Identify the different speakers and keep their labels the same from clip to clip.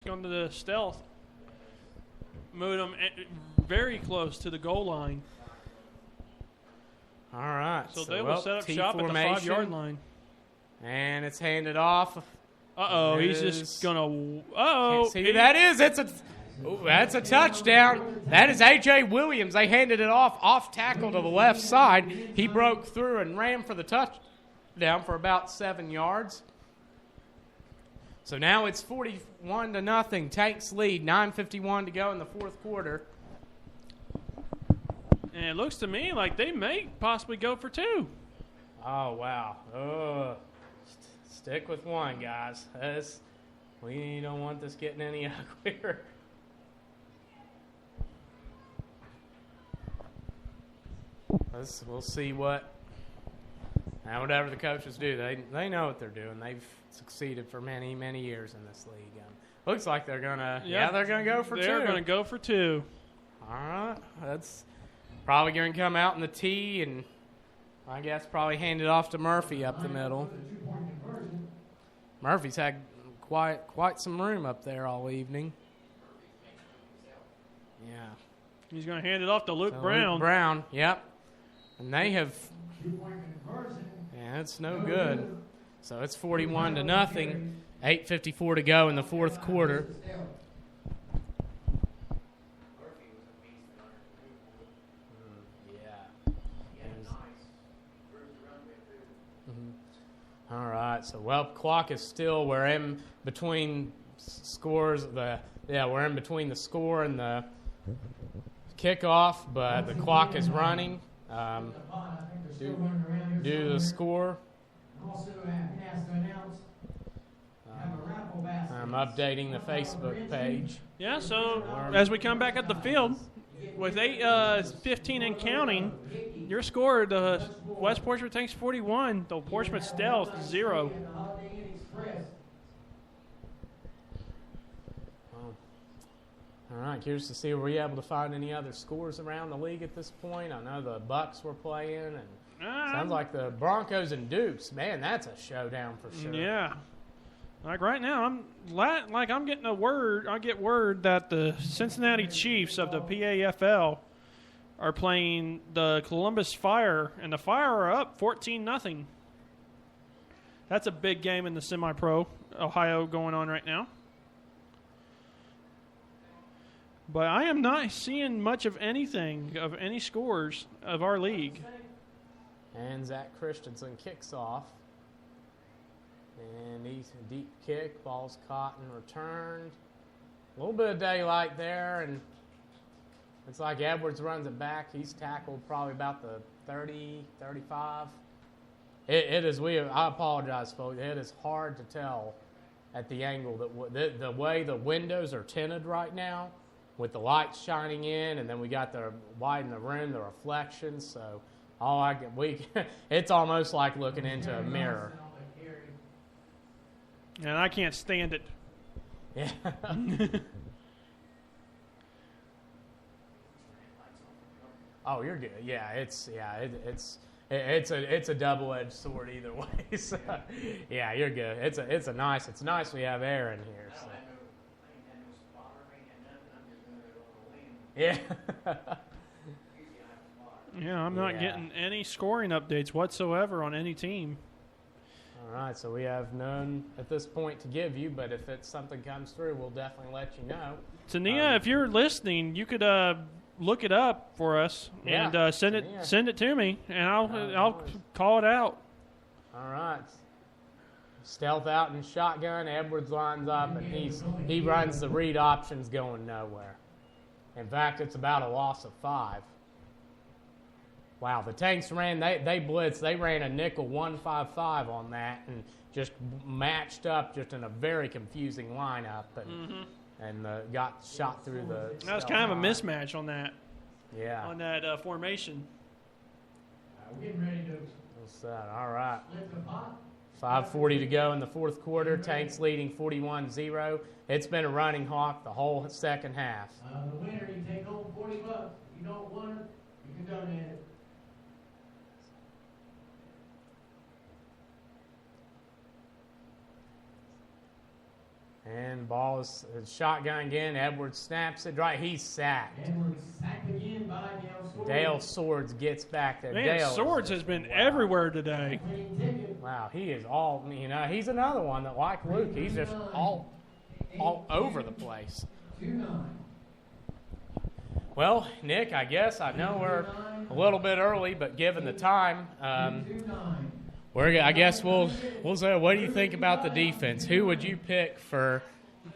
Speaker 1: on the stealth. Moved them very close to the goal line.
Speaker 2: All right.
Speaker 1: So they will set up shop at the 5-yard line.
Speaker 2: And it's handed off.
Speaker 1: Uh-oh, he's just going to – uh-oh.
Speaker 2: See who that is. That's a touchdown. That is A.J. Williams. They handed it off tackle to the left side. He broke through and ran for the touchdown for about 7 yards. So now it's 41-0. Tanks lead. 9:51 to go in the fourth quarter.
Speaker 1: And it looks to me like they may possibly go for 2.
Speaker 2: Oh, wow. Oh, stick with one, guys. We don't want this getting any uglier. We'll see whatever the coaches do. They know what they're doing. They've succeeded for many, many years in this league. Looks like they're gonna they're gonna go for 2.
Speaker 1: They're gonna go for 2.
Speaker 2: All right, that's probably gonna come out in the tee, and I guess probably hand it off to Murphy up the middle. Murphy's had quite some room up there all evening. Yeah.
Speaker 1: He's going to hand it off to Luke Brown.
Speaker 2: Luke Brown, yep. And they have – yeah, it's no good. So it's 41-0. 8:54 to go in the fourth quarter. All right, so clock is still. We're in between scores. We're in between the score and the kickoff, but the clock is running. Do the score. I'm updating the Facebook page.
Speaker 1: Yeah, so as we come back at the field, with 8:15 and counting, your score, the West Portsmouth Tanks 41, the Portsmouth Stealth 0.
Speaker 2: All right, curious to see, were you able to find any other scores around the league at this point? I know the Bucks were playing, and sounds like the Broncos and Dukes. Man, that's a showdown for sure.
Speaker 1: Yeah. Like right now, I'm getting a word. I get word that the Cincinnati Chiefs of the PAFL are playing the Columbus Fire, and the Fire are up 14-0. That's a big game in the semi-pro Ohio going on right now. But I am not seeing much of anything, of any scores of our league.
Speaker 2: And Zach Christensen kicks off. And he's a deep kick. Ball's caught and returned. A little bit of daylight there, and it's like Edwards runs it back. He's tackled probably about the 30, 35. It is weird. I apologize, folks. It is hard to tell at the angle that the way the windows are tinted right now, with the lights shining in, and then we got the light in the room, the reflections. So it's almost like looking into a mirror.
Speaker 1: And I can't stand it.
Speaker 2: Yeah. Oh, you're good. Yeah, it's a double-edged sword either way. So, yeah, you're good. It's nice we have air in here. So. Yeah.
Speaker 1: Yeah, I'm not getting any scoring updates whatsoever on any team.
Speaker 2: All right, so we have none at this point to give you, but if something comes through, we'll definitely let you know.
Speaker 1: Tania, if you're listening, you could look it up for us and send it to me, and I'll call it out.
Speaker 2: All right. Stealth out in shotgun. Edwards lines up, and he runs the read options going nowhere. In fact, it's about a loss of 5. Wow, the Tanks ran, they blitzed. They ran a nickel 1-5-5 on that and just matched up just in a very confusing lineup and got shot through the...
Speaker 1: That was kind of a mismatch on that.
Speaker 2: Yeah.
Speaker 1: On that formation.
Speaker 3: We're getting ready to...
Speaker 2: What's that? All right.
Speaker 3: Lift the pot.
Speaker 2: 5:40 to go in the fourth quarter. Tanks leading 41-0. It's been a running hawk the whole second half.
Speaker 3: The winner, you take home $40. If you don't win it, you can donate it.
Speaker 2: And ball is shotgun again. Edwards snaps it right. He's sacked.
Speaker 3: Edwards sacked again by Dale Swords.
Speaker 2: Dale Swords gets back there.
Speaker 1: Man,
Speaker 2: Dale
Speaker 1: Swords has been everywhere today.
Speaker 3: Winning ticket.
Speaker 2: Wow, he is all, he's another one that, like Luke, he's just all over the place.
Speaker 3: 2-9.
Speaker 2: Well, Nick, I guess I know we're a little bit early, but given the time,
Speaker 3: 2-9.
Speaker 2: I guess we'll say, what do you think about the defense? Who would you pick for?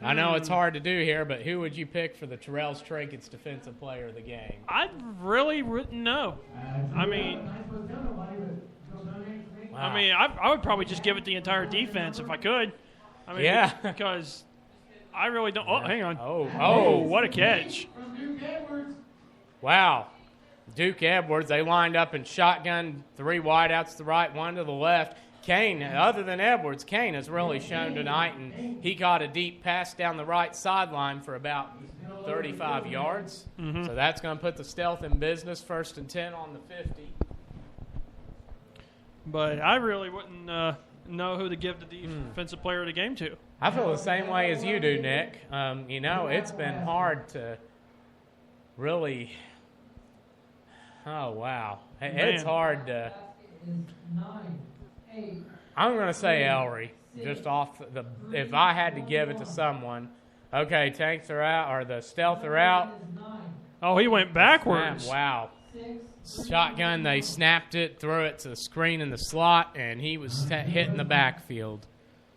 Speaker 2: I know it's hard to do here, but who would you pick for the Terrell's Trinkets Defensive Player of the game?
Speaker 1: I really wouldn't know. I mean,
Speaker 2: Wow.
Speaker 1: I mean, I would probably just give it the entire defense if I could. I mean,
Speaker 2: Yeah.
Speaker 1: because I really don't. Oh, hang on.
Speaker 2: Oh,
Speaker 1: What a catch!
Speaker 3: From Duke Edwards.
Speaker 2: wow. Duke Edwards, they lined up in shotgun, 3 wideouts to the right, 1 to the left. Kane, other than Edwards, Kane has really shown tonight, and he got a deep pass down the right sideline for about 35 yards.
Speaker 1: Mm-hmm.
Speaker 2: So that's going to put the Stealth in business, 1st and 10 on the 50.
Speaker 1: But I really wouldn't know who to give the defensive player of the game to.
Speaker 2: I feel the same way as you do, Nick. It's been hard to really. Oh, wow. It's
Speaker 1: Man.
Speaker 2: hard to. I'm going to say Ellery, just off the. If I had to give it to someone. Okay, tanks are out, or the Stealth are out.
Speaker 1: Oh, he went backwards.
Speaker 2: Wow. Shotgun, they snapped it, threw it to the screen in the slot, and he was hitting the backfield.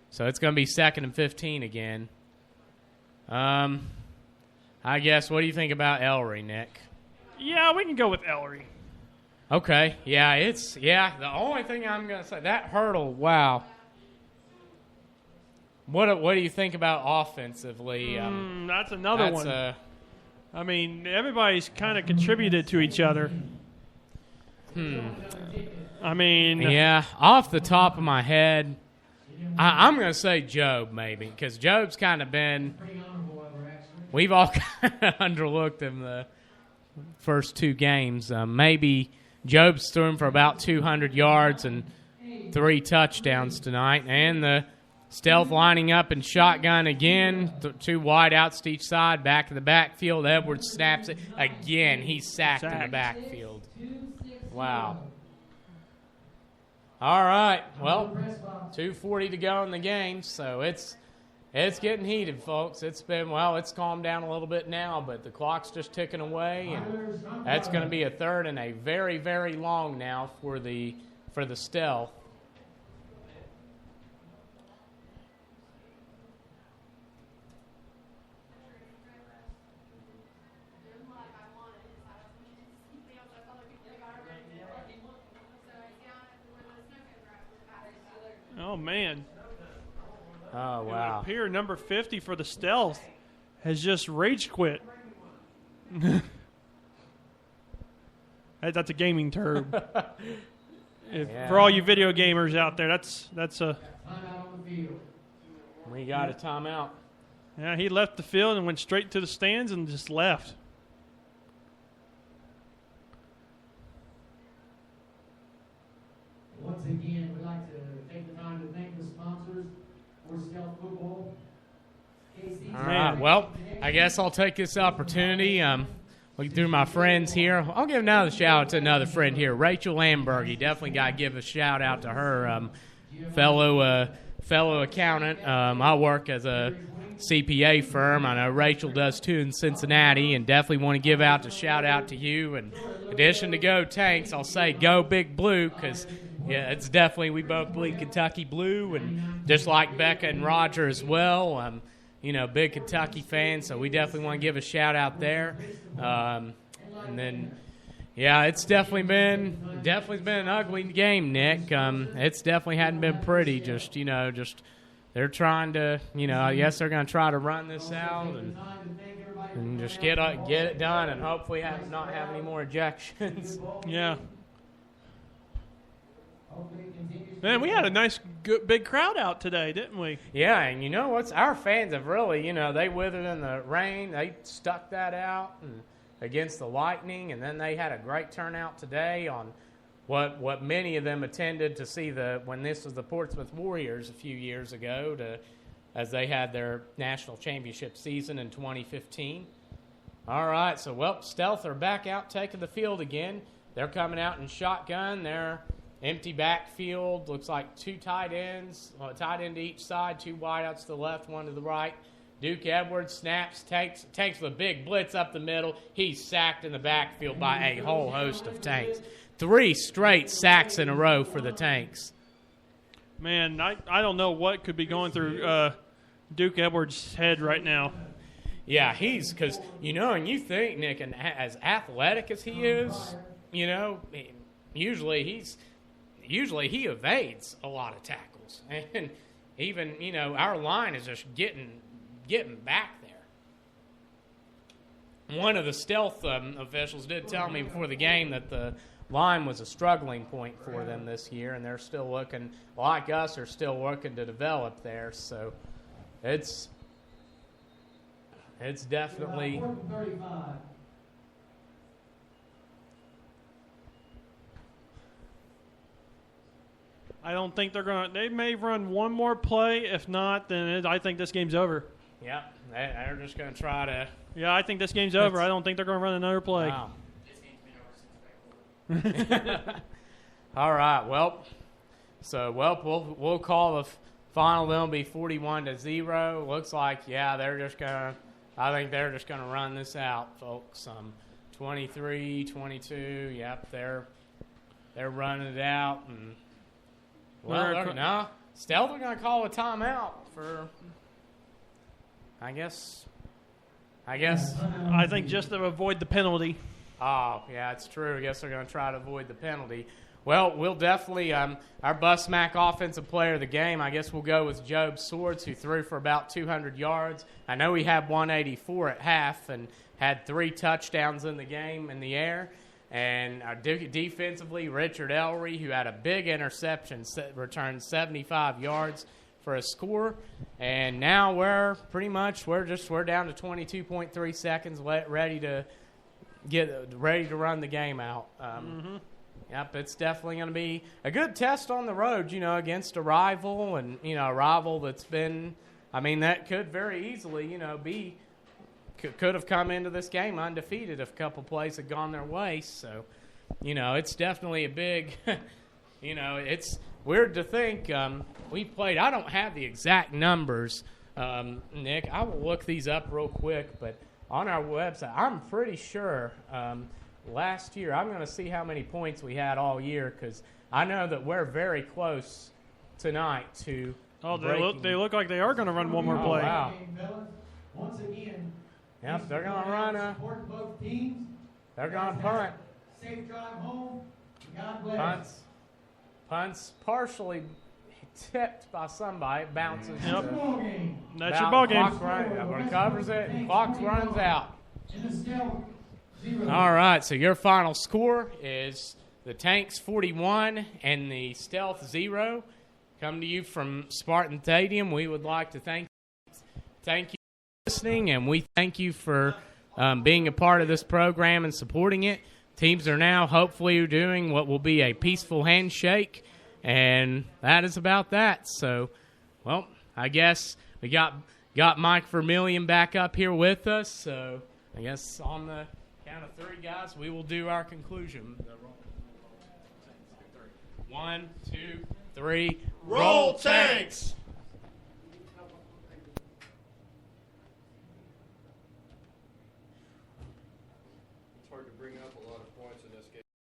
Speaker 2: So it's going to be 2nd and 15 again. I guess, what do you think about Ellery, Nick?
Speaker 1: Yeah, we can go with Ellery.
Speaker 2: Okay, the only thing I'm going to say, that hurdle, wow. What do you think about offensively?
Speaker 1: That's another one. I mean, everybody's kind of contributed to each other. I mean,
Speaker 2: yeah, off the top of my head, I'm going to say Job maybe, because Job's kind of been, we've all kind of underlooked him the first 2 games. Maybe Job's threw him for about 200 yards and 3 touchdowns tonight, and the Stealth lining up in shotgun again, 2 wideouts to each side, back to the backfield. Edwards snaps it again. He's sacked in the backfield. Wow. All right. Well, 2:40 to go in the game, so it's getting heated, folks. It's calmed down a little bit now, but the clock's just ticking away, and that's going to be a 3rd and a very, very long now for the Stealth.
Speaker 1: oh man.
Speaker 2: Oh,
Speaker 1: It would
Speaker 2: wow.
Speaker 1: appear number 50 for the Stealth has just rage quit. That's a gaming term. For all you video gamers out there, that's a.
Speaker 3: Timeout on the field.
Speaker 2: We got a timeout.
Speaker 1: Yeah, he left the field and went straight to the stands and just left.
Speaker 3: Once again, we'd like to take the time to thank the sponsors for Stealth Football. KC.
Speaker 2: All right. Well, I guess I'll take this opportunity. Looking through my friends here, I'll give another shout out to another friend here, Rachel Lambergy. Definitely got to give a shout out to her, fellow accountant. I work as a CPA firm. I know Rachel does too in Cincinnati, and definitely want to give out a shout out to you. And in addition to Go Tanks, I'll say Go Big Blue, because yeah, it's definitely, we both bleed Kentucky blue, and just like Becca and Roger as well. Big Kentucky fans, so we definitely want to give a shout out there. And then, yeah, it's definitely been an ugly game, Nick. It's definitely hadn't been pretty. Just they're trying to, I guess they're going to try to run this out and just get it done, and hopefully not have any more ejections.
Speaker 1: Yeah. Man, we had a nice, good, big crowd out today, didn't we?
Speaker 2: Yeah, and you know what's, our fans have really, they withered in the rain. They stuck that out and against the Lightning, and then they had a great turnout today on what many of them attended to see when this was the Portsmouth Warriors a few years ago, to as they had their national championship season in 2015. All right, so, well, Stealth are back out taking the field again. They're coming out in shotgun. They're empty backfield. Looks like two tight ends, tight end to each side, two wideouts to the left, one to the right. Duke Edwards snaps, takes the big blitz up the middle. He's sacked in the backfield by a whole host of Tanks. 3 straight sacks in a row for the Tanks.
Speaker 1: Man, I don't know what could be going through Duke Edwards' head right now.
Speaker 2: Yeah, because, and you think, Nick, and as athletic as he is, usually he evades a lot of tackles. And even, our line is just getting back there. One of the Stealth officials did tell me before the game that the line was a struggling point for them this year, and they're still looking, like us, are still working to develop there. So it's definitely.
Speaker 3: 4th and 35.
Speaker 1: I don't think they're going to – they may run one more play. If not, then I think this game's over.
Speaker 2: Yep, they're just going to try to.
Speaker 1: Yeah, I think this game's over. I don't think they're going to run another play.
Speaker 2: Wow. All right. Well, we'll call the final. It'll be 41-0. Looks like I think they're just gonna run this out, folks. 23-22. Yep, they're running it out, and Stealth are gonna call a timeout for. I guess.
Speaker 1: I think just to avoid the penalty.
Speaker 2: Oh, yeah, it's true. I guess they're going to try to avoid the penalty. Well, we'll definitely, our Bus Mac offensive player of the game, I guess we'll go with Job Swords, who threw for about 200 yards. I know he had 184 at half and had 3 touchdowns in the game in the air. And defensively, Richard Ellery, who had a big interception, returned 75 yards for a score. And now we're down to 22.3 seconds, ready to run the game out. Yep, it's definitely going to be a good test on the road, against a rival, and a rival that's been. I mean, that could very easily, could have come into this game undefeated if a couple plays had gone their way. So, it's definitely a big. It's weird to think we played. I don't have the exact numbers, Nick. I will look these up real quick, but. On our website, I'm pretty sure last year, I'm going to see how many points we had all year, because I know that we're very close tonight to.
Speaker 1: Oh, they look like they are going to run one more play.
Speaker 2: Wow.
Speaker 3: Once again.
Speaker 2: Yep, they're going to run
Speaker 3: Support both teams.
Speaker 2: They're going to punt.
Speaker 3: Safe drive home. God bless.
Speaker 2: Punts partially tipped by somebody. It bounces.
Speaker 1: Yep.
Speaker 3: Ball game.
Speaker 1: That's your ball game.
Speaker 2: Recovers it. Clock runs out.
Speaker 3: In the Stealth, 0.
Speaker 2: All right, so your final score is the Tanks 41 and the Stealth 0. Come to you from Spartan Stadium. We would like to thank you for listening, and we thank you for being a part of this program and supporting it. Teams are now hopefully doing what will be a peaceful handshake. And that is about that. So, well, I guess we got Mike Vermillion back up here with us. So, I guess on the count of 3, guys, we will do our conclusion. 1, 2, 3.
Speaker 4: Roll Tanks! It's hard to bring up a lot of points in this game.